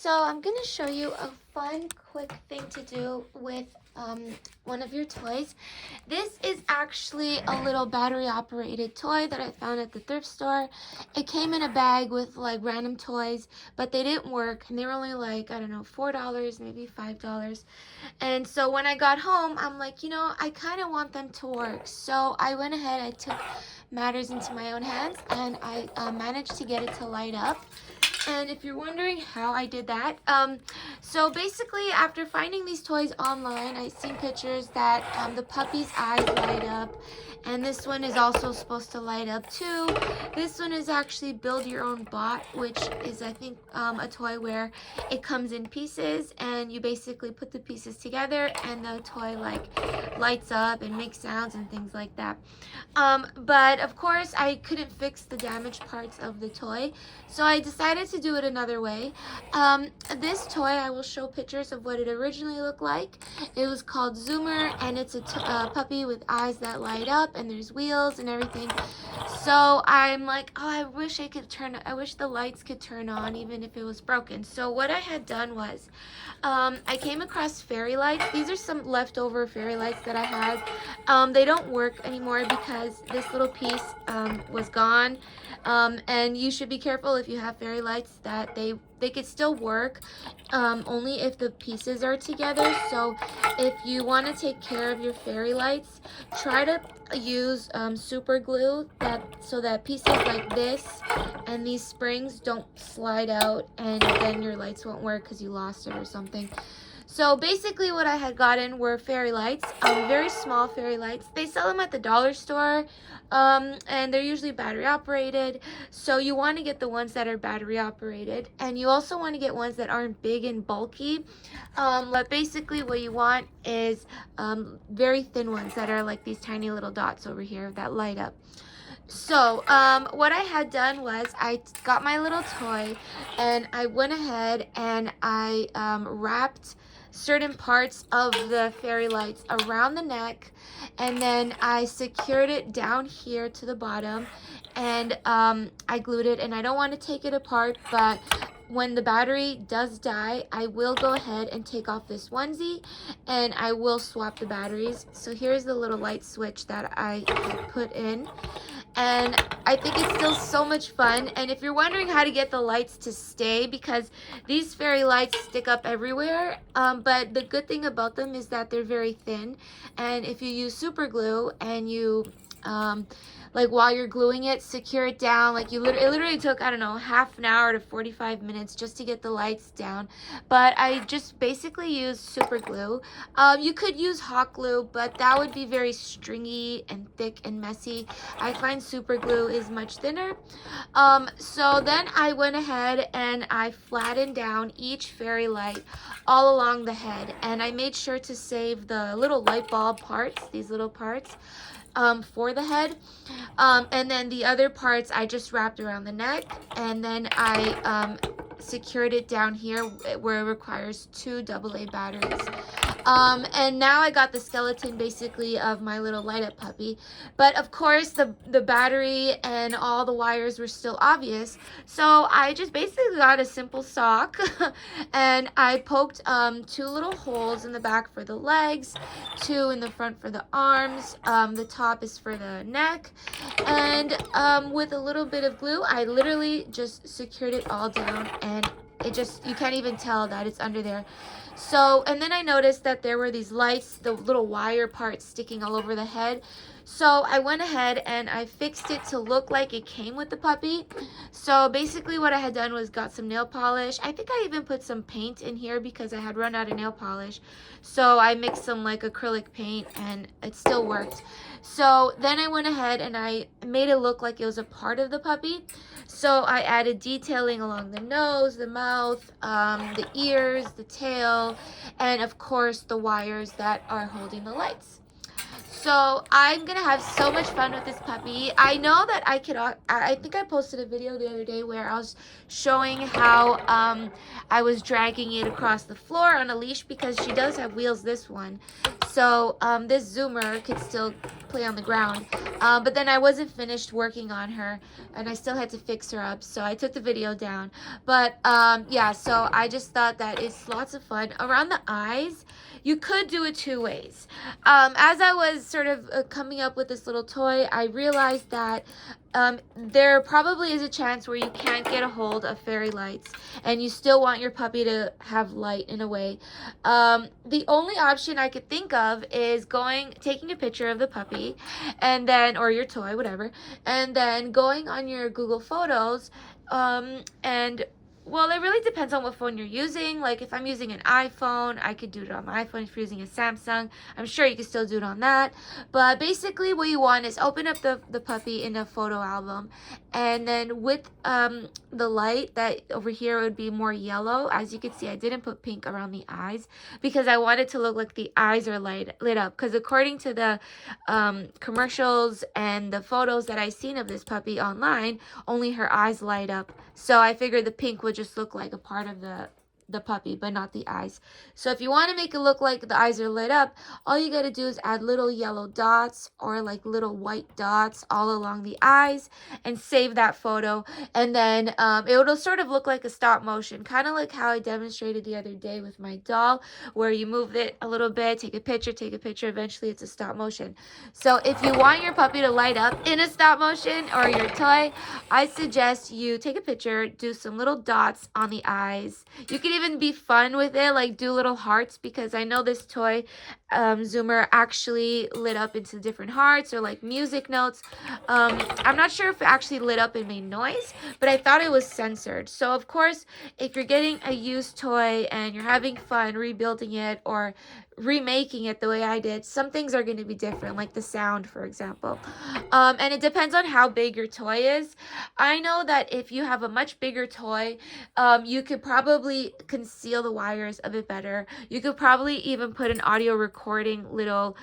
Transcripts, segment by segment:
So I'm going to show you a fun, quick thing to do with one of your toys. This is actually a little battery operated toy that I found at the thrift store. It came in a bag with like random toys, but they didn't work and they were only like, I don't know, $4, maybe $5. And so when I got home, I'm like, I kind of want them to work. So I went ahead, I took matters into my own hands, and I managed to get it to light up. And if you're wondering how I did that, so basically after finding these toys online, I seen pictures that the puppy's eyes light up, and this one is also supposed to light up too. This one is actually Build Your Own Bot, which is, I think, a toy where it comes in pieces and you basically put the pieces together and the toy like lights up and makes sounds and things like that. But of course I couldn't fix the damaged parts of the toy, so I decided to do it another way. This toy, I will show pictures of what it originally looked like. It was called Zoomer, and it's a puppy with eyes that light up, and there's wheels and everything. So I'm like, oh, I wish the lights could turn on even if it was broken. So what I had done was, I came across fairy lights. These are some leftover fairy lights that I had. They don't work anymore because this little piece was gone. And you should be careful if you have fairy lights that they could still work, only if the pieces are together. So if you want to take care of your fairy lights, try to use super glue so that pieces like this and these springs don't slide out and then your lights won't work because you lost it or something. So basically what I had gotten were fairy lights, very small fairy lights. They sell them at the dollar store, and they're usually battery operated. So you want to get the ones that are battery operated, and you also want to get ones that aren't big and bulky. But basically what you want is very thin ones that are like these tiny little dots over here that light up. So what I had done was I got my little toy and I went ahead and I wrapped certain parts of the fairy lights around the neck, and then I secured it down here to the bottom, and I glued it. And I don't want to take it apart, but when the battery does die, I will go ahead and take off this onesie and I will swap the batteries. So here's the little light switch that I had put in, and I think it's still so much fun. And if you're wondering how to get the lights to stay, because these fairy lights stick up everywhere, but the good thing about them is that they're very thin, and if you use super glue and you like while you're gluing it, secure it down. Like it literally took, I don't know, half an hour to 45 minutes just to get the lights down. But I just basically used super glue. You could use hot glue, but that would be very stringy and thick and messy. I find super glue is much thinner. So then I went ahead and I flattened down each fairy light all along the head, and I made sure to save the little light bulb parts, these little parts, for the head. And then the other parts I just wrapped around the neck, and then I secured it down here where it requires 2 AA batteries. And now I got the skeleton basically of my little light up puppy, but of course the battery and all the wires were still obvious, so I just basically got a simple sock and I poked 2 little holes in the back for the legs, 2 in the front for the arms, the top is for the neck, and with a little bit of glue I literally just secured it all down, and you can't even tell that it's under there. So, and then I noticed that there were these lights, the little wire parts sticking all over the head. So I went ahead and I fixed it to look like it came with the puppy. So basically what I had done was got some nail polish. I think I even put some paint in here because I had run out of nail polish. So I mixed some like acrylic paint and it still worked. So then I went ahead and I made it look like it was a part of the puppy. So I added detailing along the nose, the mouth, the ears, the tail, and of course the wires that are holding the lights. So I'm gonna have so much fun with this puppy. I know that I think I posted a video the other day where I was showing how I was dragging it across the floor on a leash, because she does have wheels, this one. So this Zoomer could still play on the ground. But then I wasn't finished working on her, and I still had to fix her up, so I took the video down. But yeah, so I just thought that it's lots of fun. Around the eyes, you could do it two ways. As I was sort of coming up with this little toy, I realized that there probably is a chance where you can't get a hold of fairy lights and you still want your puppy to have light in a way. The only option I could think of is taking a picture of the puppy and then, or your toy, whatever, and then going on your Google Photos, and well, it really depends on what phone you're using. Like if I'm using an iPhone, I could do it on my iPhone. If you're using a Samsung, I'm sure you can still do it on that. But basically what you want is open up the puppy in a photo album, and then with the light that over here would be more yellow. As you can see, I didn't put pink around the eyes because I wanted to look like the eyes are lit up, because according to the commercials and the photos that I've seen of this puppy online, only her eyes light up. So I figured the pink would just look like a part of the puppy, but not the eyes. So if you want to make it look like the eyes are lit up, all you got to do is add little yellow dots or like little white dots all along the eyes and save that photo. And then it'll sort of look like a stop motion, kind of like how I demonstrated the other day with my doll, where you move it a little bit, take a picture, eventually it's a stop motion. So if you want your puppy to light up in a stop motion, or your toy, I suggest you take a picture, do some little dots on the eyes. You can even be fun with it, like do little hearts, because I know this toy zoomer actually lit up into different hearts or like music notes. I'm not sure if it actually lit up and made noise, but I thought it was censored. So of course, if you're getting a used toy and you're having fun rebuilding it or remaking it the way I did, some things are going to be different, like the sound, for example. And it depends on how big your toy is. I know that if you have a much bigger toy, you could probably conceal the wires a bit better. You could probably even put an audio recording little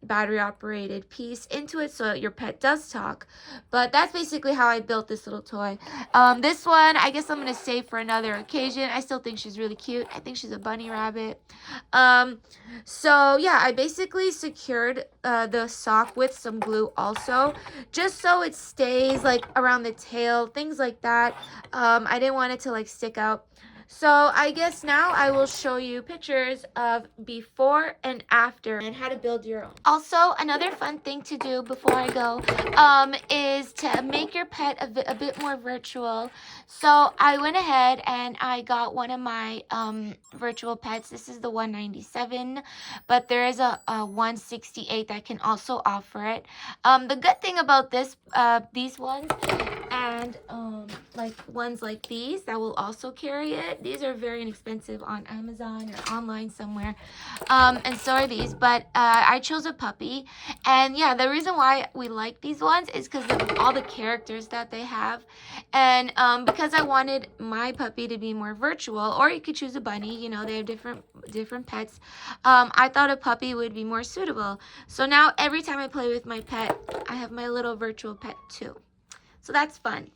battery operated piece into it so that your pet does talk. But that's basically how I built this little toy. This one, I guess I'm going to save for another occasion. I still think she's really cute. I think she's a bunny rabbit. So yeah, I basically secured the sock with some glue also, just so it stays like around the tail, things like that. I didn't want it to like stick out. So I guess now I will show you pictures of before and after and how to build your own. Also, another fun thing to do before I go is to make your pet a bit more virtual. So I went ahead and I got one of my virtual pets. This is the 197, but there is a 168 that can also offer it. The good thing about these ones, and like ones like these that will also carry it, these are very inexpensive on Amazon or online somewhere, and so are these, but I chose a puppy. And yeah, the reason why we like these ones is because of all the characters that they have, and because I wanted my puppy to be more virtual, or you could choose a bunny, you know, they have different pets. I thought a puppy would be more suitable. So now every time I play with my pet, I have my little virtual pet too. So that's fun.